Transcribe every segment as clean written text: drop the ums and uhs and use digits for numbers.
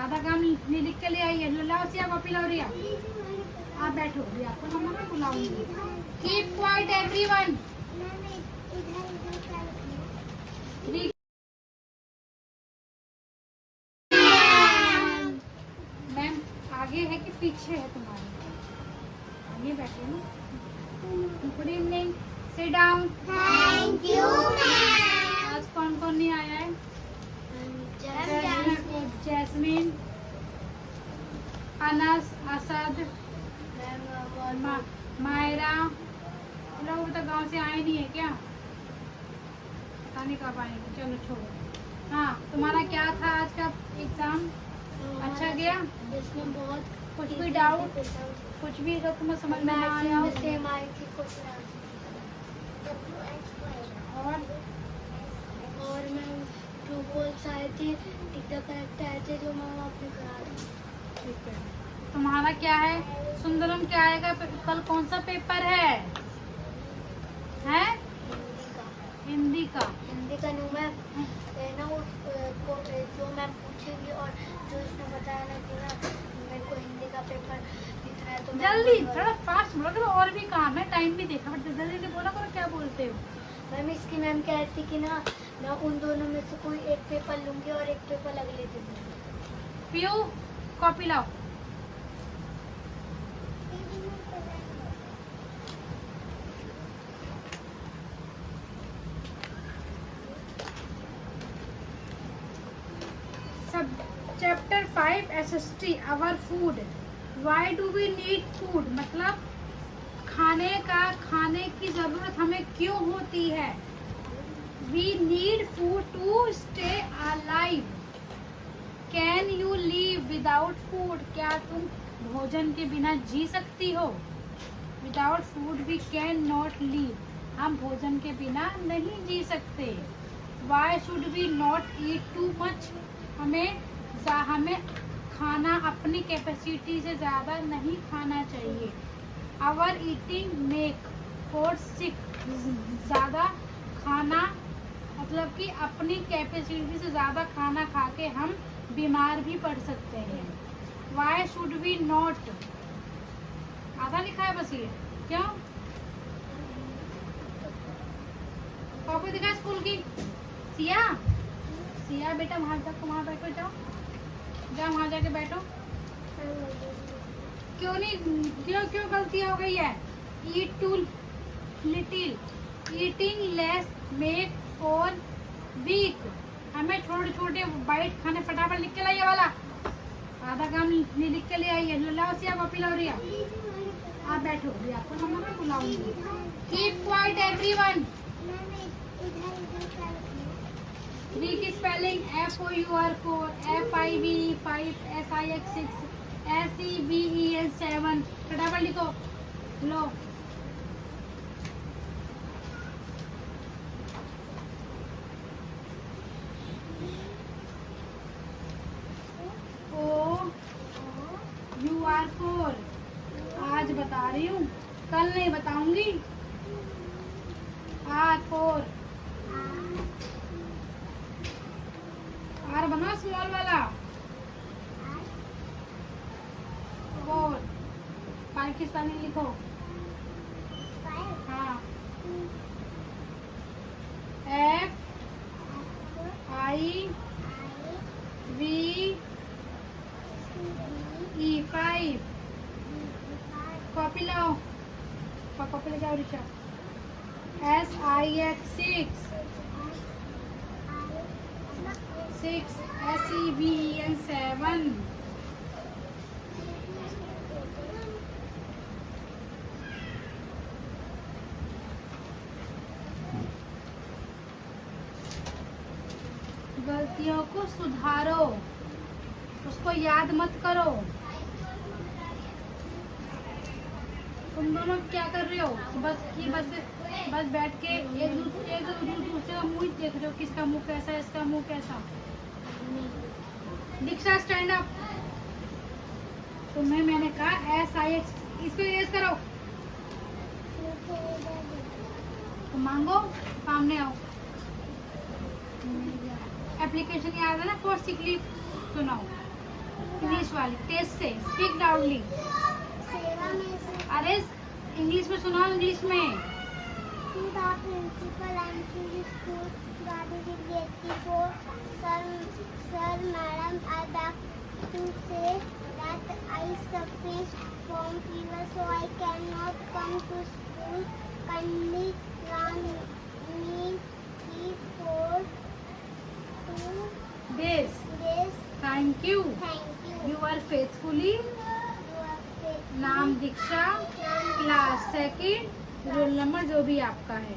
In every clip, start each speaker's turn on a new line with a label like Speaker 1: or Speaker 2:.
Speaker 1: आधा काम लिख के ले आइए। लाओ सिया कॉपी लाओ रिया। आप बैठो भी, आपको मम्मा मैं बुलाऊंगी। Keep quiet everyone. मैम आगे है कि पीछे है तुम्हारे? आगे बैठे ना। Good evening, sit down.
Speaker 2: Thank you ma'am.
Speaker 1: आज कौन कौन नहीं आया है? जैस्मिन, अनस, असद, मायरा। लोग तो गांव से आए नहीं है क्या? पता नहीं कब आएंगे। चलो छोड़ो। हाँ, तुम्हारा क्या था आज का एग्जाम? अच्छा गया?
Speaker 2: इसमें बहुत
Speaker 1: कुछ भी डाउट, कुछ भी अगर तुम्हें समझ में ना आया हो?
Speaker 2: और मैं ट्रू फॉल्स आए थे, टिक द करेक्ट आए थे, जो मैम आपने करा दी।
Speaker 1: ठीक है। तुम्हारा क्या है? सुंदरम क्या आएगा? कल कौन सा पेपर है? हिंदी का।
Speaker 2: हिंदी का न्यू मैम ना, वो जो मैम पूछेंगे और जो इसने बताया ना कि ना मेरे को हिंदी का पेपर लिखना है, तो
Speaker 1: जल्दी थोड़ा फास्ट बोलो करो, और भी काम है, टाइम भी देखा, बट जल्दी जल्दी बोला करो। क्या बोलते हो?
Speaker 2: मैम इसकी मैम कह रही थी कि ना मैं उन दोनों में से कोई एक पेपर लूंगी और एक पेपर अगले दिन लूंगी।
Speaker 1: पियू कॉपी लाओ। सब chapter 5 SST our food. Why do we need food? मतलब खाने की जरूरत हमें क्यों होती है? We need food to stay alive. Can you live without food? क्या तुम भोजन के बिना जी सकती हो? Without food we can not live. हम भोजन के बिना नहीं जी सकते। Why should we not eat too much? हमें खाना अपनी कैपेसिटी से ज़्यादा नहीं खाना चाहिए। Our eating make for sick. ज़्यादा खाना मतलब कि अपनी कैपेसिटी से ज़्यादा खाना खा के हम बीमार भी पड़ सकते हैं। Why should we not? आधा लिखा है बस ये। क्यों? कॉपी दिखा स्कूल की। सिया बेटा वहाँ तक वहाँ बैठो, जाओ वहाँ जाके बैठो। क्यों गलती हो गई है? Eat too little, eating less make for weak. हमें छोटे छोटे बाइट खाने। फटाफट लिख के लाइए वाला। आधा काम लिख के ले आइए। लाओ सिया कॉपी लाओ रिया। आप बैठो भी, आपको मम्मा मैं बुलाऊंगी। Keep quiet everyone. Week spelling FOUR 4, FIVE 5, SIX 6, SEVEN 7। फटाफट लिखो। लो OUR 4 आज बता रही हूँ, कल नहीं बताऊंगी। R4 आर बनो स्मॉल वाला। 4 पाकिस्तानी लिखो। हाँ, FIVE 5। कॉपी लाओ, कॉपी ले जाओ रिशा। SIX 6, SEVEN 7। गलतियों को सुधारो, उसको याद मत करो। तुम दोनों क्या कर रहे हो? बस बैठ के एक दूसरे का मुंह देख रहे हो। किसका मुंह कैसा है, इसका मुंह कैसा। दीक्षा स्टैंड अप। तुम्हें मैंने कहा SIX, इसको इरेज करो। तो मांगो, सामने आओ। एप्लीकेशन याद है ना? फॉर सिक लीव सुनाओ। इंग्लिश वाली तेज से, स्पीक लाउडली।
Speaker 2: सेवा में से
Speaker 1: अरे इंग्लिश में सुनाओ, इंग्लिश में।
Speaker 2: to the principal and to the school Gadi 84 sir madam I beg to say that I suffer from fever so I cannot come to school. Kindly grant me leave for 2
Speaker 1: This.
Speaker 2: days.
Speaker 1: Thank you.
Speaker 2: Thank you.
Speaker 1: You are faithfully.
Speaker 2: You are faithful.
Speaker 1: नाम दीक्षा, class second, roll number जो भी आपका है।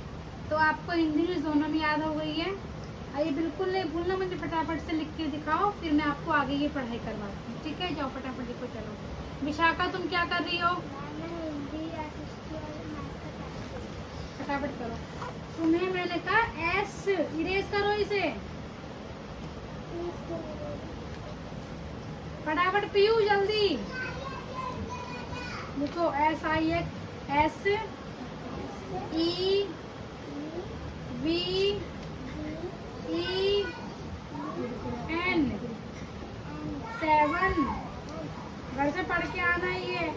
Speaker 1: तो आपको Hindi English दोनों में याद हो गई है। ये बिल्कुल नहीं भूलना, मुझे फटाफट से लिख के दिखाओ, फिर मैं आपको आगे ये पढ़ाई करवाती हूँ। ठीक है, जाओ फटाफट लिखो। चलो विशाखा, तुम क्या कर रही हो? फटाफट करो। तुम्हें मैंने कहा एस इरेज करो इसे, फटाफट पीयू जल्दी लिखो। SIX SEVE N 7 घर से पढ़ के आना ही है।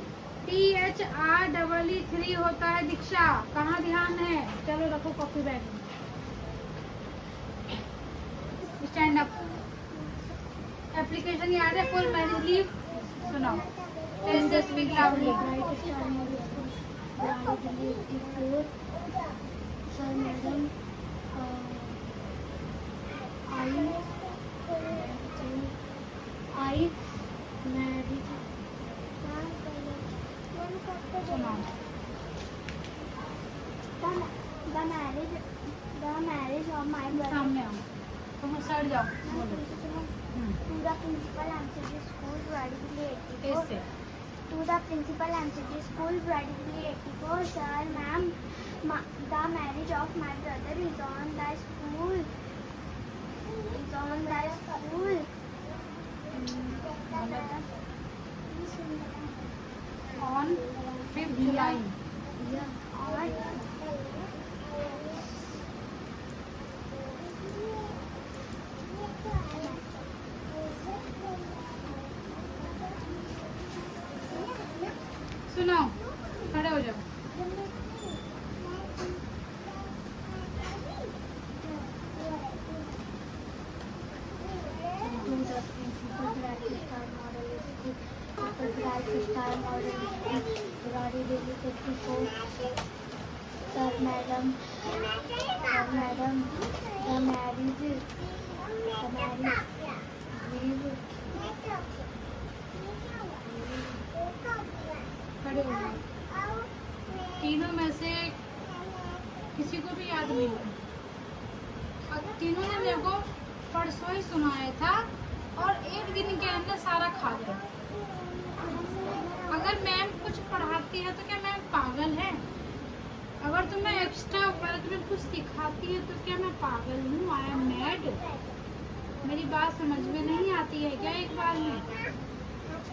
Speaker 1: THREE होता है दीक्षा, कहाँ ध्यान है? चलो रखो कॉपी बैग में। Stand up. एप्लीकेशन याद है? फुल मैरिज लीव सुनाओ। Speak loudly.
Speaker 2: Sir madam, I married.
Speaker 1: सुनाओ।
Speaker 2: The marriage of my brother.
Speaker 1: सामने आओ, तुम सड़ जाओ।
Speaker 2: To the principal MCG school, Bradley 84.
Speaker 1: ऐसे
Speaker 2: To the principal MCG school, Bradley 84. Sir, ma'am, the marriage of my brother is on the school.
Speaker 1: on 5th July। सुनाओ, खड़े हो जाओ।
Speaker 2: Sir madam, the marriage leave.
Speaker 1: खड़े हो जाओ। तीनों में से किसी को भी याद नहीं है? और तीनों ने मेरे को परसों ही सुनाया था और एक दिन के अंदर सारा खा गया। अगर मैम कुछ पढ़ाती है तो क्या मैम पागल है? अगर तुम्हें एक्स्ट्रा तुम्हें कुछ सिखाती है तो क्या मैं पागल हूँ? I am mad? मेरी बात समझ में नहीं आती है क्या? एक बार में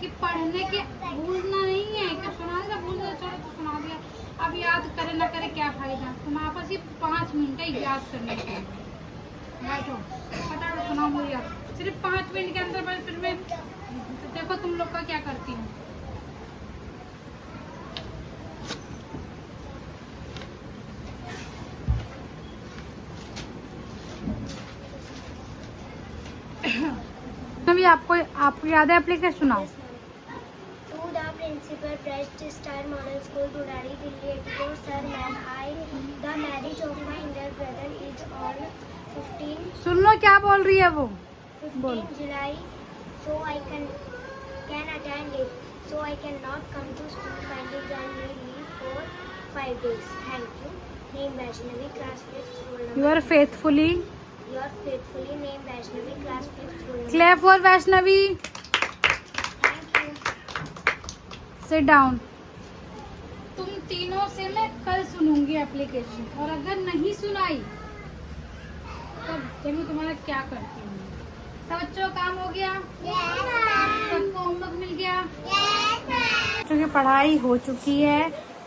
Speaker 1: कि पढ़ने के भूलना नहीं है क्या? सुना दिया, भूल गया, चलो तो सुना दिया। अब याद करे ना करे क्या फायदा? तुम्हारे पास ही 5 मिनट है याद करने के लिए। बैठो फटाफट सुनाओ मुझे याद। सिर्फ 5 मिनट के अंदर फिर मैं देखो तुम लोग का क्या करती हूँ। अभी आपको याद है एप्लीकेशन? सुनाओ।
Speaker 2: To the principal, Breast Star Model School, Budari, Delhi 84. Sir, ma'am, the marriage of my elder brother is on 15.
Speaker 1: सुन लो क्या बोल रही है वो।
Speaker 2: 15 July, so I can attend it. So I cannot come to school. Kindly grant me leave for 5 days. Thank you. Name Vaishnavi, class 5th, roll number.
Speaker 1: You are faithfully.
Speaker 2: Your faithfully named Vaishnavi, class 5th, roll number.
Speaker 1: Clap for Vaishnavi.
Speaker 2: Thank you.
Speaker 1: Sit down. तुम तीनों से मैं कल सुनूंगी application, और अगर नहीं सुनाई तब मैं तुम्हारा क्या करती हूँ। सब बच्चों का काम हो गया? सबको होमवर्क मिल गया? बच्चों की पढ़ाई हो चुकी है।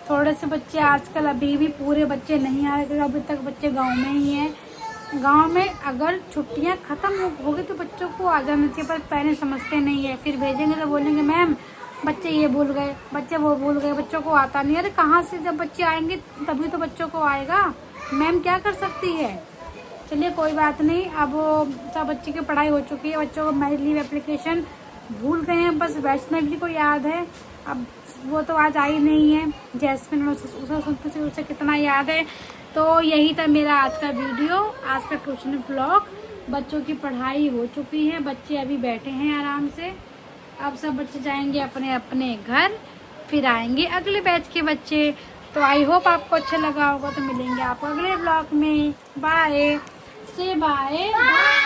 Speaker 1: थोड़े से बच्चे आजकल अभी भी पूरे बच्चे नहीं आ रहे, अभी तक बच्चे गांव में ही हैं। गांव में अगर छुट्टियां खत्म हो गई तो बच्चों को आ जाना चाहिए, पर पेरेंट्स समझते नहीं है। फिर भेजेंगे तो बोलेंगे मैम बच्चे ये भूल गए, बच्चे वो भूल गए, बच्चों को आता नहीं। अरे कहाँ से, जब बच्चे आएंगे तभी तो बच्चों को आएगा, मैम क्या कर सकती है। चलिए कोई बात नहीं, अब सब बच्चे की पढ़ाई हो चुकी है, बच्चों को मैरिज लीव एप्लीकेशन भूल गए हैं, बस वैष्णवी को याद है। अब वो तो आज आई नहीं है, जैस्मिन उसे कितना याद है। तो यही था मेरा आज का वीडियो, आज का ट्यूशन व्लॉग। बच्चों की पढ़ाई हो चुकी है, बच्चे अभी बैठे हैं आराम से। अब सब बच्चे जाएंगे अपने अपने घर, फिर आएंगे अगले बैच के बच्चे। तो आई होप आपको अच्छा लगा होगा। तो मिलेंगे आपको अगले ब्लॉग में। बाय, से बाय।